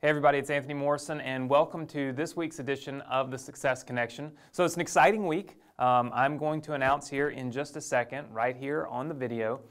Hey everybody, it's Anthony Morrison and welcome to this week's edition of the Success Connection. So it's an exciting week. I'm going to announce here in just a second, right here on the video,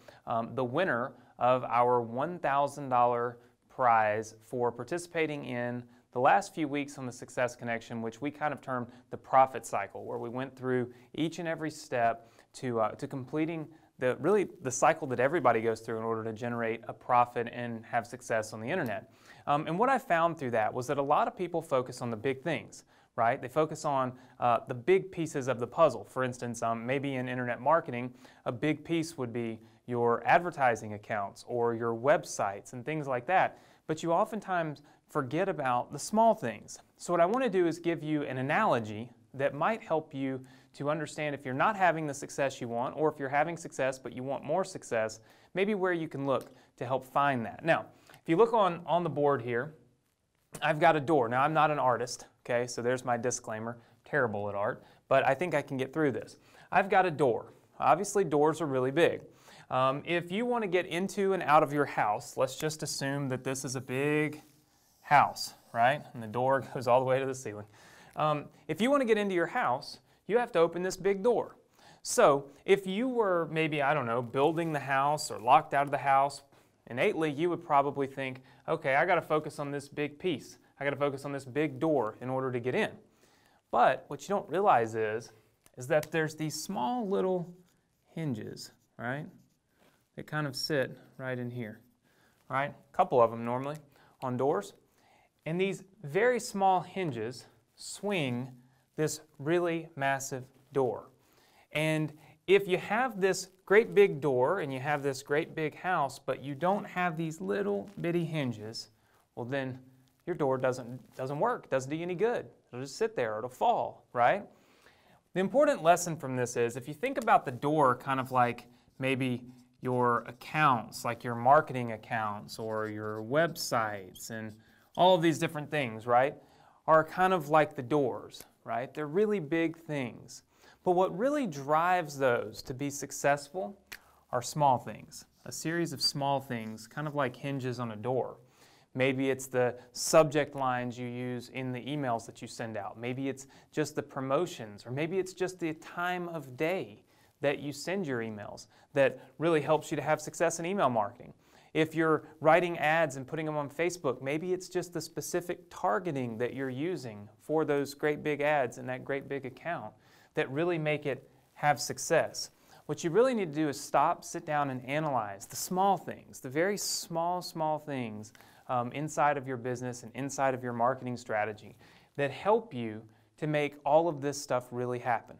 the winner of our $1,000 prize for participating in the last few weeks on the Success Connection, which we kind of termed the profit cycle, where we went through each and every step to completing the cycle that everybody goes through in order to generate a profit and have success on the internet. And what I found through that was that a lot of people focus on the big things, right? They focus on the big pieces of the puzzle. For instance, maybe in internet marketing, a big piece would be your advertising accounts or your websites and things like that. But you oftentimes forget about the small things. So what I want to do is give you an analogy that might help you to understand if you're not having the success you want, or if you're having success but you want more success, maybe where you can look to help find that. Now, if you look on the board here, I've got a door. Now, I'm not an artist, okay, so there's my disclaimer. Terrible at art, but I think I can get through this. I've got a door. Obviously, doors are really big. If you want to get into and out of your house, let's just assume that this is a big house, right? And the door goes all the way to the ceiling. If you want to get into your house, you have to open this big door. So if you were maybe, I don't know, building the house or locked out of the house, innately you would probably think, okay, I got to focus on this big piece. I got to focus on this big door in order to get in. But what you don't realize is that there's these small little hinges, right? That kind of sit right in here, right? A couple of them normally on doors. And these very small hinges swing this really massive door. And if you have this great big door and you have this great big house, but you don't have these little bitty hinges, well then your door doesn't work, doesn't do you any good. It'll just sit there, it'll fall, right? The important lesson from this is if you think about the door kind of like maybe your accounts, like your marketing accounts or your websites and all of these different things, right, are kind of like the doors, right? They're really big things. But what really drives those to be successful are small things, a series of small things, kind of like hinges on a door. Maybe it's the subject lines you use in the emails that you send out. Maybe it's just the promotions, or maybe it's just the time of day that you send your emails that really helps you to have success in email marketing. If you're writing ads and putting them on Facebook, maybe it's just the specific targeting that you're using for those great big ads in that great big account that really make it have success. What you really need to do is stop, sit down, and analyze the small things, the very small things inside of your business and inside of your marketing strategy that help you to make all of this stuff really happen.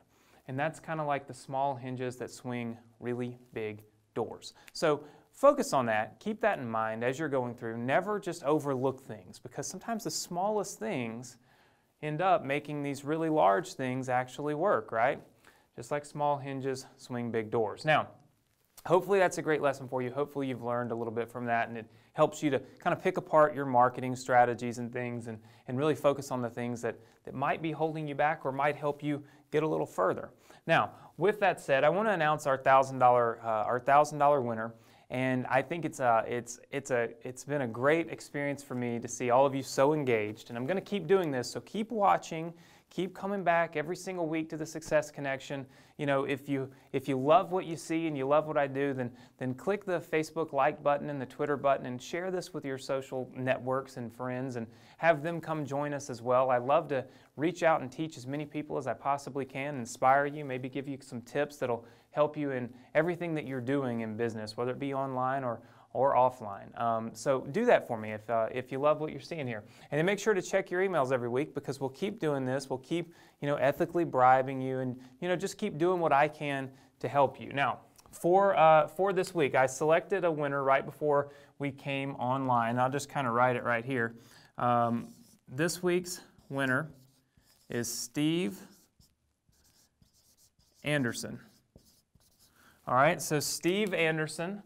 And that's kind of like the small hinges that swing really big doors. So focus on that. Keep that in mind as you're going through. Never just overlook things, because sometimes the smallest things end up making these really large things actually work, right? Just like small hinges swing big doors. Now, hopefully that's a great lesson for you. Hopefully you've learned a little bit from that, and it helps you to kind of pick apart your marketing strategies and things and really focus on the things that might be holding you back or might help you get a little further. Now, with that said, I want to announce our $1,000 winner. And I think it's been a great experience for me to see all of you so engaged. And I'm going to keep doing this, so keep watching, keep coming back every single week to the Success Connection. You know, if you love what you see and you love what I do, then click the Facebook like button and the Twitter button and share this with your social networks and friends and have them come join us as well. I love to reach out and teach as many people as I possibly can, inspire you, maybe give you some tips that'll help you in everything that you're doing in business, whether it be online or offline. So do that for me if you love what you're seeing here. And then make sure to check your emails every week, because we'll keep doing this. We'll keep, ethically bribing you and, just keep doing what I can to help you. Now, for this week, I selected a winner right before we came online. I'll just kind of write it right here. This week's winner is Steve Anderson. All right, so Steve Anderson,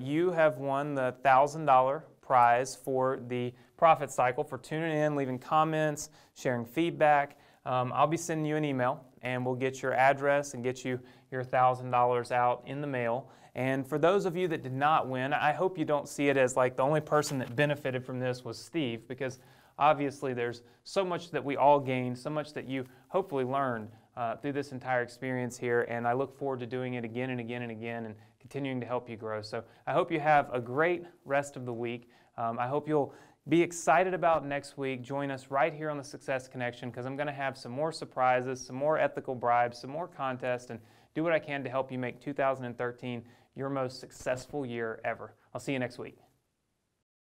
you have won the $1,000 prize for the Profit Cycle for tuning in, leaving comments, sharing feedback. I'll be sending you an email, and we'll get your address and get you your $1,000 out in the mail. And for those of you that did not win, I hope you don't see it as like the only person that benefited from this was Steve, because obviously there's so much that we all gained, so much that you hopefully learned through this entire experience here, and I look forward to doing it again and again and again and continuing to help you grow. So I hope you have a great rest of the week. I hope you'll be excited about next week. Join us right here on the Success Connection, because I'm going to have some more surprises, some more ethical bribes, some more contests, and do what I can to help you make 2013 your most successful year ever. I'll see you next week.